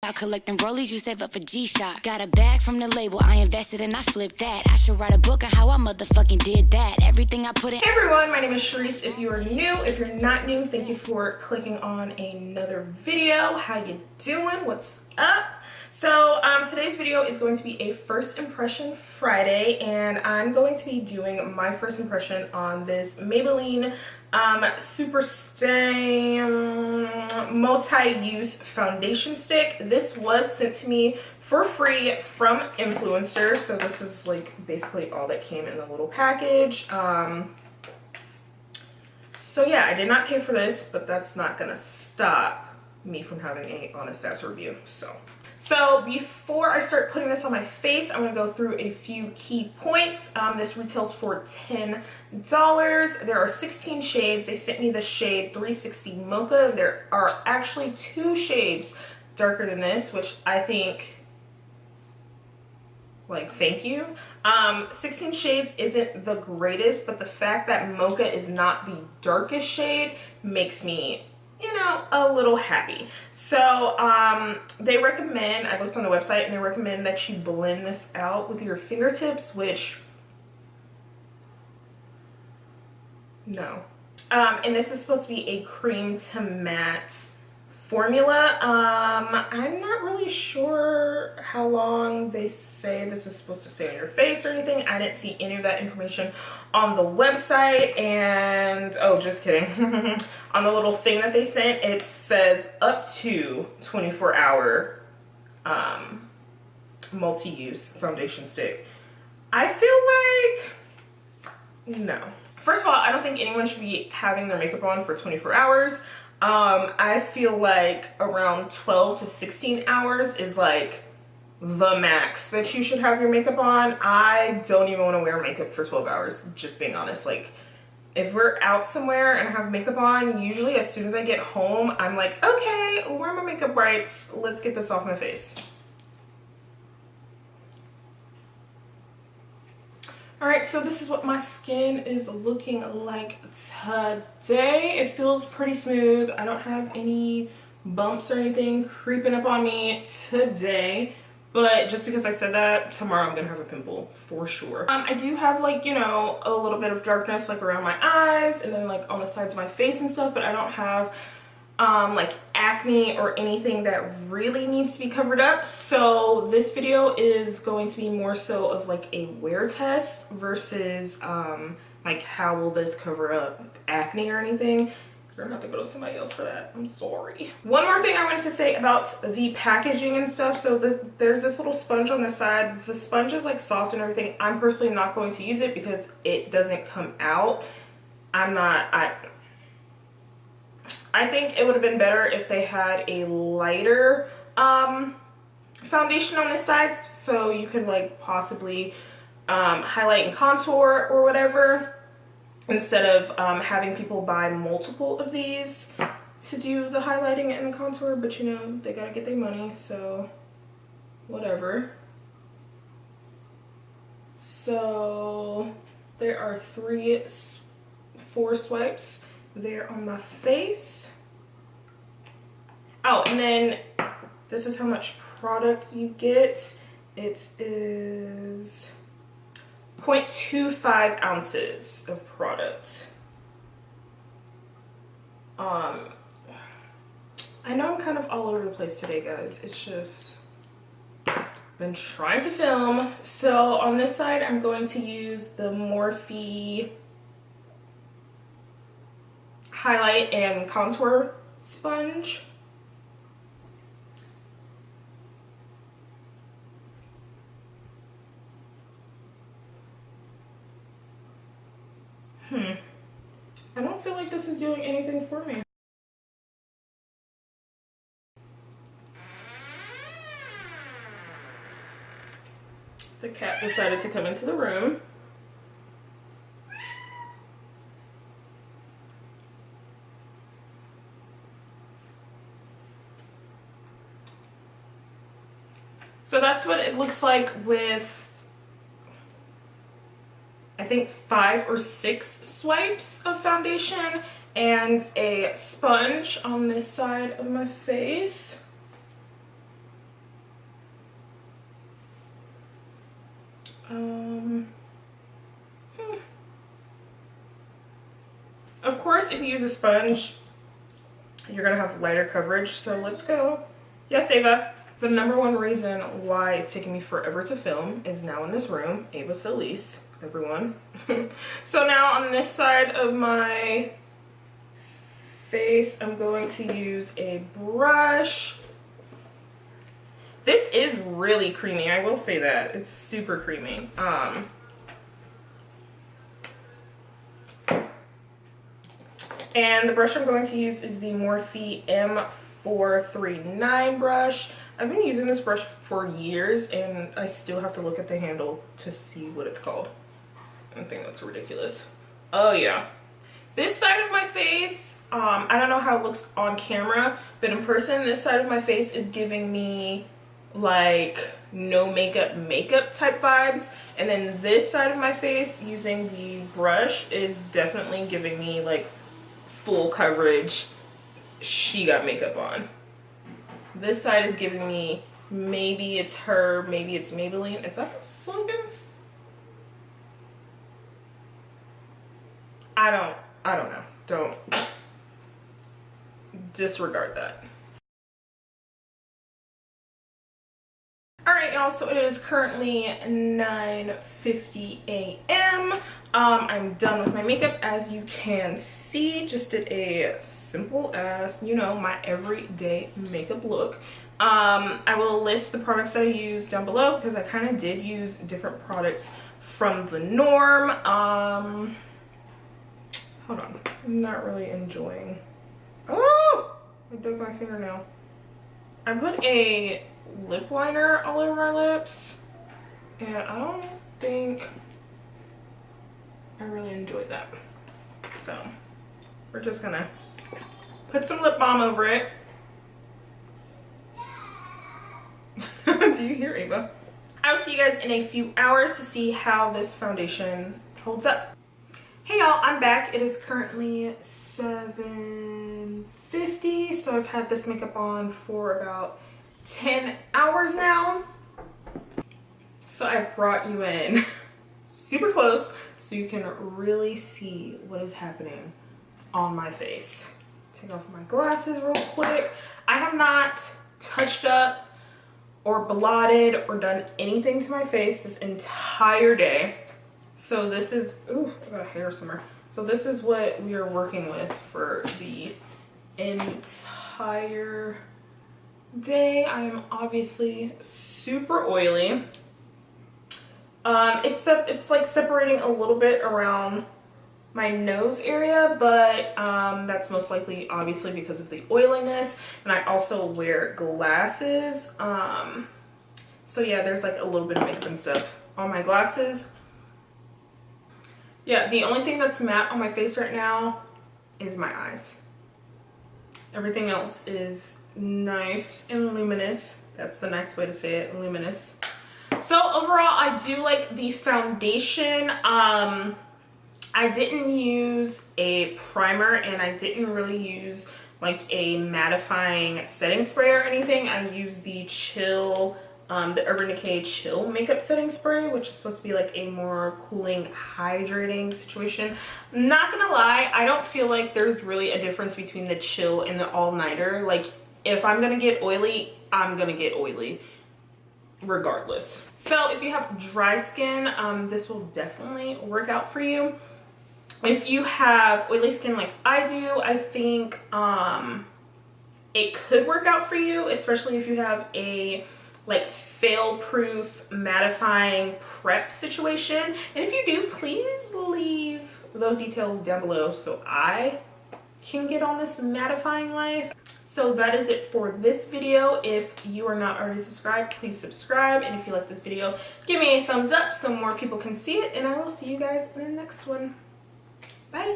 Out collecting rollies, you save up for G-Shock. Got a bag from the label, I invested and I flipped that. I should write a book on how I motherfucking did that. Everything I put in. Hey everyone, my name is Sharice. If you are new, if you're not new, thank you for clicking on another video. How you doing? What's up? So today's video is going to be a first impression Friday, and I'm going to be doing my first impression on this Maybelline Superstay multi-use foundation stick. This was sent to me for free from Influenster, so this is like basically all that came in the little package. So yeah, I did not pay for this, but that's not gonna stop me from having a honest ass review. So before I start putting this on my face, I'm going to go through a few key points. This retails for $10. There are 16 shades. They sent me the shade 360 Mocha. There are actually 2 shades darker than this, which I think, like, thank you. 16 shades isn't the greatest, but the fact that Mocha is not the darkest shade makes me, you know, a little happy. So they recommend, I looked on the website and they recommend that you blend this out with your fingertips, which no. And this is supposed to be a cream to matte formula. I'm not really sure how long they say this is supposed to stay on your face or anything. I didn't see any of that information on the website, and oh, just kidding. On the little thing that they sent, it says up to 24-hour multi-use foundation stick. I feel like no. First of all, I don't think anyone should be having their makeup on for 24 hours. I feel like around 12 to 16 hours is like the max that you should have your makeup on. I don't even want to wear makeup for 12 hours, just being honest. Like, if we're out somewhere and I have makeup on, usually as soon as I get home, I'm like, okay, where are my makeup wipes? Let's get this off my face. Alright, so this is what my skin is looking like today. It feels pretty smooth. I don't have any bumps or anything creeping up on me today. But just because I said that, tomorrow I'm going to have a pimple for sure. I do have, like, you know, a little bit of darkness like around my eyes and then like on the sides of my face and stuff, but I don't have like acne or anything that really needs to be covered up. So this video is going to be more so of like a wear test versus like how will this cover up acne or anything. You're gonna have to go to somebody else for that. I'm sorry. One more thing I wanted to say about the packaging and stuff. So there's this little sponge on the side. The sponge is like soft and everything. I'm personally not going to use it because it doesn't come out. I think it would have been better if they had a lighter foundation on the sides, so you could like possibly highlight and contour or whatever, instead of having people buy multiple of these to do the highlighting and the contour. But you know, they gotta get their money, so whatever. So there are 4 swipes there on my face. Oh, and then this is how much product you get. It is 0.25 ounces of product. I know I'm kind of all over the place today, guys. It's just been trying to film. So on this side, I'm going to use the Morphe highlight and contour sponge. I don't feel like this is doing anything for me. The cat decided to come into the room. So that's what it looks like with, I think, 5 or 6 swipes of foundation and, and a sponge on this side of my face. course, if you use a sponge, you're gonna have lighter coverage. So let's go. Yes, Ava. The number one reason why it's taking me forever to film is now in this room. Ava Solis, everyone. So now on this side of my face, I'm going to use a brush. This is really creamy, I will say that. It's super creamy. And the brush I'm going to use is the Morphe M439 brush. I've been using this brush for years and I still have to look at the handle to see what it's called. I think that's ridiculous. Oh yeah. This side of my face, I don't know how it looks on camera, but in person, this side of my face is giving me like no makeup type vibes. And then this side of my face, using the brush, is definitely giving me like full coverage. She got makeup on. This side is giving me maybe it's her, maybe it's Maybelline. Is that sunken? I don't know. Don't disregard that. Alright, y'all, so it is currently 9:50 a.m. I'm done with my makeup, as you can see. Just did a simple as, you know, my everyday makeup look. I will list the products that I use down below because I kind of did use different products from the norm. Hold on, I'm not really enjoying. Oh, I dug my fingernail. I put a lip liner all over my lips and I don't think I really enjoyed that. So we're just gonna put some lip balm over it. Do you hear Ava? I'll see you guys in a few hours to see how this foundation holds up. Hey y'all, I'm back. It is currently 7:50, so I've had this makeup on for about 10 hours now. So I brought you in super close so you can really see what is happening on my face. Take off my glasses real quick. I have not touched up or blotted or done anything to my face this entire day. So this is, ooh, I got a hair somewhere. So this is what we are working with for the entire day. I am obviously super oily. It's like separating a little bit around my nose area, but that's most likely obviously because of the oiliness, and I also wear glasses. So yeah, there's like a little bit of makeup and stuff on my glasses. Yeah, the only thing that's matte on my face right now is my eyes. Everything else is nice and luminous. That's the nice way to say it, luminous. So overall, I do like the foundation. I didn't use a primer and I didn't really use like a mattifying setting spray or anything. I used the Chill, the Urban Decay Chill makeup setting spray, which is supposed to be like a more cooling, hydrating situation. I'm not gonna lie, I don't feel like there's really a difference between the Chill and the all-nighter. Like, if I'm gonna get oily, I'm gonna get oily regardless. So if you have dry skin, this will definitely work out for you. If you have oily skin like I do, I think it could work out for you, especially if you have a like fail-proof mattifying prep situation. And if you do, please leave those details down below so I can get on this mattifying life. So that is it for this video. If you are not already subscribed, please subscribe. And if you like this video, give me a thumbs up so more people can see it. And I will see you guys in the next one. Bye.